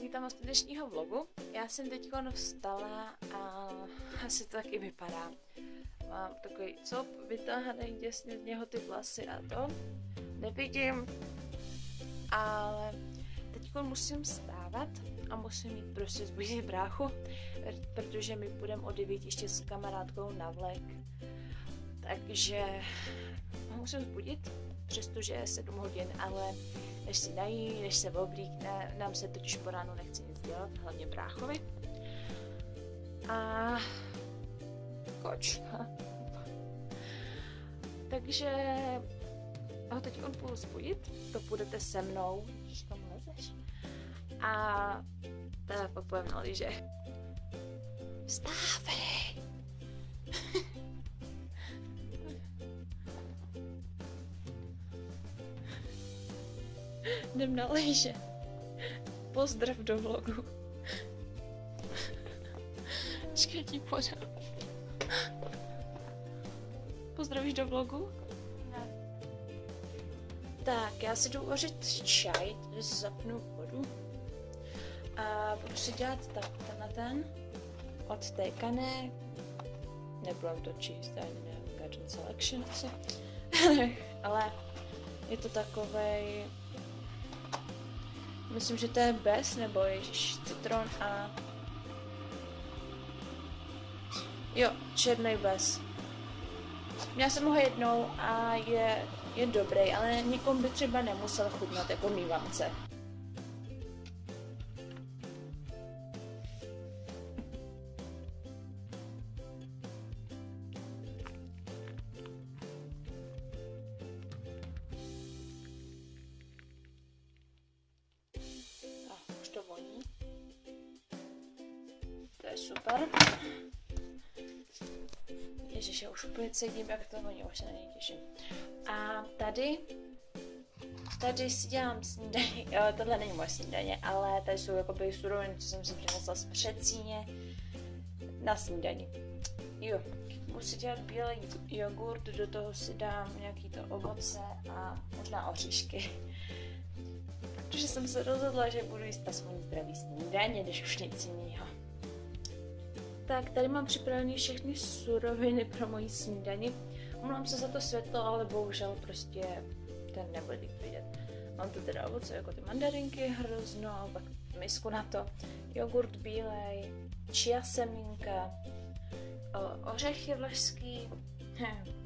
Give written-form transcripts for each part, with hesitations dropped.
Vítám vás do dnešního vlogu. Já jsem teď vstala a asi to taky vypadá. Mám takový cop vytáhaný těsně z něho ty vlasy a to. Nevidím, ale teď musím vstávat a musím jít prostě zbudit bráchu, protože my půjdeme o 9 ještě s kamarádkou na vlek. Takže musím zbudit, přestože je 7 hodin, ale než si nají, než se oblíkne, nám se totiž po ránu nechce nic dělat, hlavně bráchovi. A koč. Takže ho teď půjdu zbudit, to půjdete se mnou, když tam lezeš. A teda pak půjdeme na lyže. Vstávej! Jdem na lyže. Pozdrav do vlogu. Počkej, ti podám. Pozdravíš do vlogu? Ne. Tak, já si jdu uvařit čaj, tady si zapnu vodu. A budu si dělat ten odtékané. Nebudem to číst, ani ne, Garden Selection asi. Ale je to takovej... Myslím, že to je bez, nebo ježiš, citron a... Jo, černý bez. Měla jsem ho jednou a je dobrý, ale nikomu by třeba nemusel chutnat jako mívance. Už to voní. To je super. Ježiš, já už úplně cítím, jak to voní, už se na něj těším. A tady si dělám snídaně, tohle není moje snídaně, ale tady jsou jakoby suroviny, co jsem si přinesla z předsíně na snídani. Jo, budu si dělat bílý jogurt, do toho si dám nějaký to ovoce a možná oříšky. Protože jsem se rozhodla, že budu jíst aspoň zdravý snídaně, když už nic jiného. Tak, tady mám připravené všechny suroviny pro moji snídani. Omlouvám se za to světlo, ale bohužel prostě ten nebude líp vidět. Mám tu teda ovoce, jako ty mandarinky, hrozno, pak misku na to, jogurt bílej, chia semínka, ořechy vlašský,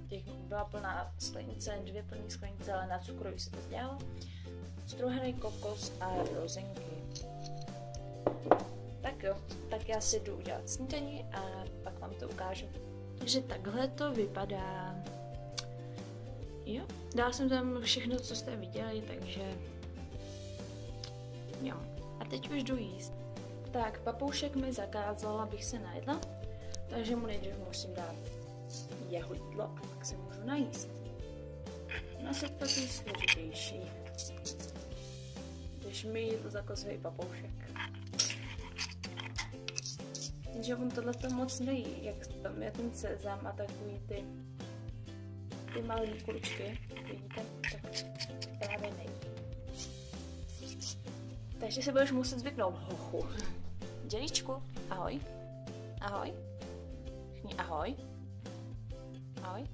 těch byla plná sklenice, 2 plné sklenice, ale na cukroví se to dělalo, struhaný kokos a rozinky. Tak jo, tak já si jdu udělat snídani a pak vám to ukážu. Takže takhle to vypadá. Jo, dala jsem tam všechno, co jste viděli, takže jo. A teď už jdu jíst. Tak, papoušek mi zakázal, abych se najedla, takže mu nejdřív musím dát jeho jídlo a pak se můžu najíst. Nasypat je složitější, když mi jídlo zakazuje papoušek. Jenže on tohleto moc nejí, jak tam je ten sezam a takový ty malé kuličky, vidíte, tak právě nejí. Takže se budeš muset zvyknout, hochu. Děličku, ahoj. Ahoj. Všichni ahoj. Ahoj.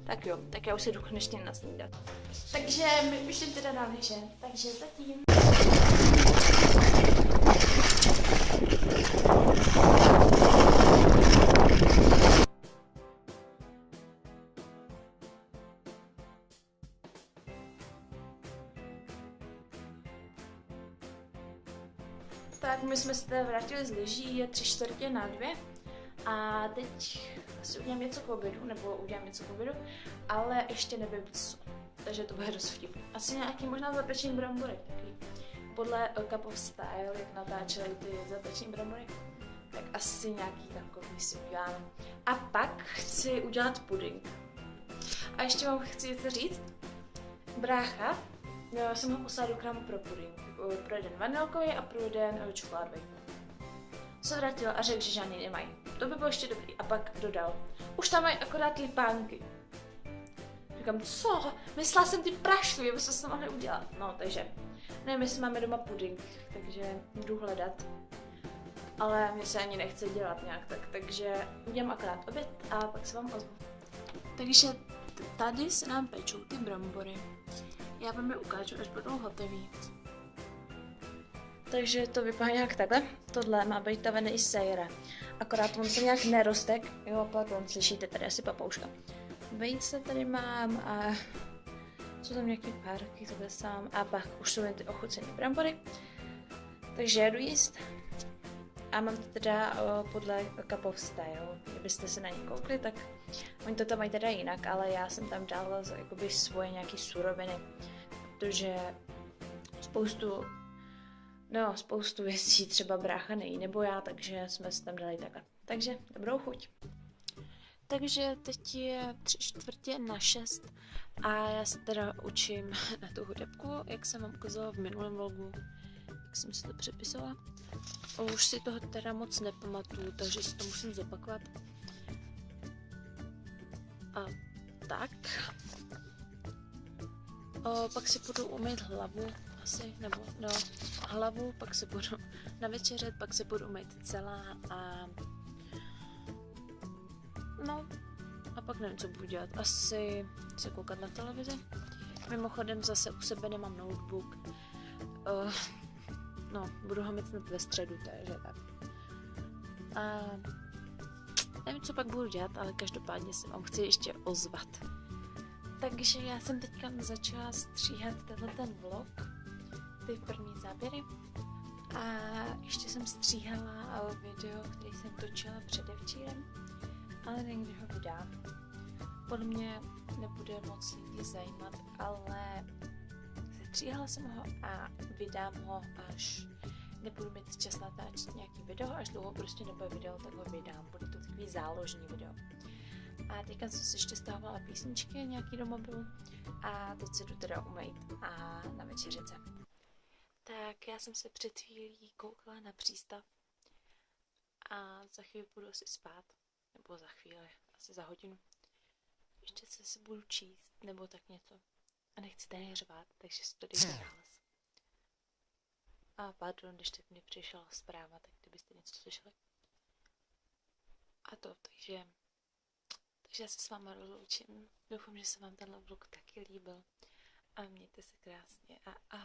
Tak jo, tak já už se jdu konečně nasnídat. Takže my už jdem teda na lyže, takže zatím. Tak my jsme se teda vrátili z lyží, je 3:45 a teď asi udělám něco k obědu, nebo udělám něco k obědu, ale ještě nevím co, takže to bude dost vtipný. Asi nějaký možná zapečený brambory, taky podle Cup of Style, jak natáčeli ty zapečený brambory, tak asi nějaký takový si uděláme. A pak chci udělat puding. A ještě vám chci něco říct, brácha, já jsem ho poslala do krámu pro puding. Pro jeden vanilkový a pro jeden čokoládový. Se vrátil a řekl, že žádný nemají. To by bylo ještě dobrý. A pak dodal. Už tam mají akorát lipánky. Říkám, co? Myslela jsem ty prašky, aby se mohli udělat. No, takže nevím, jestli máme doma puding, takže jdu hledat. Ale mě se ani nechce dělat nějak tak, takže udělám akorát oběd a pak se vám ozvu. Takže tady se nám pečou ty brambory. Já vám je ukážu, až budou hotový. Takže to vypadá nějak takhle. Tohle má být tavený sejre. Akorát on se nějak neroste. Jo, pardon, slyšíte tady asi papouška. Vejce tady mám a jsou tam nějaký párky, tohle sám. A pak už jsou jen ty ochucené brambory. Takže jedu jíst. A mám to teda podle Cup of Style. Kdybyste se na ně koukli, tak oni to tam mají teda jinak, ale já jsem tam dala jakoby svoje nějaké suroviny. Protože spoustu věcí třeba brácha nejí, nebo já, takže jsme si tam dali takhle. Takže dobrou chuť. Takže teď je 5:45 a já se teda učím na tu hudebku, jak jsem vám ukázala v minulém vlogu, jak jsem si to přepisovala. Už si toho teda moc nepamatuju, takže si to musím zopakovat. A tak. Pak si budu umýt hlavu, asi, nebo no, hlavu, pak se budu navečeřet, pak se budu umýt celá a no, a pak nevím, co budu dělat. Asi se koukat na televizi. Mimochodem zase u sebe nemám notebook. No, budu ho mít snad ve středu, takže tak. A nevím, co pak budu dělat, ale každopádně se vám chci ještě ozvat. Takže já jsem teďka začala stříhat ten vlog, ty první záběry. A ještě jsem stříhala video, který jsem točila předevčírem, ale někdy ho vydám. Podle mě nebude moc lidí zajímat, ale stříhala jsem ho a vydám ho, až nebudu mít čas natáčet nějaký video, až dlouho prostě nebude video, tak ho vydám. Bude to takový záložní video. A teďka jsem si ještě stávala písničky nějaký do mobilu a teď se jdu teda umýt a na večeřice. Tak já jsem se před chvílí koukala na přístav a za chvíli budu asi spát, nebo za chvíli, asi za hodinu. Ještě se budu číst, nebo tak něco. A nechci tady řvát, takže si to dejte nahlas. A pardon, když tak mi přišla zpráva, tak kdybyste něco slyšeli. A to, takže já se s váma rozloučím. Doufám, že se vám tenhle vlog taky líbil. A mějte se krásně a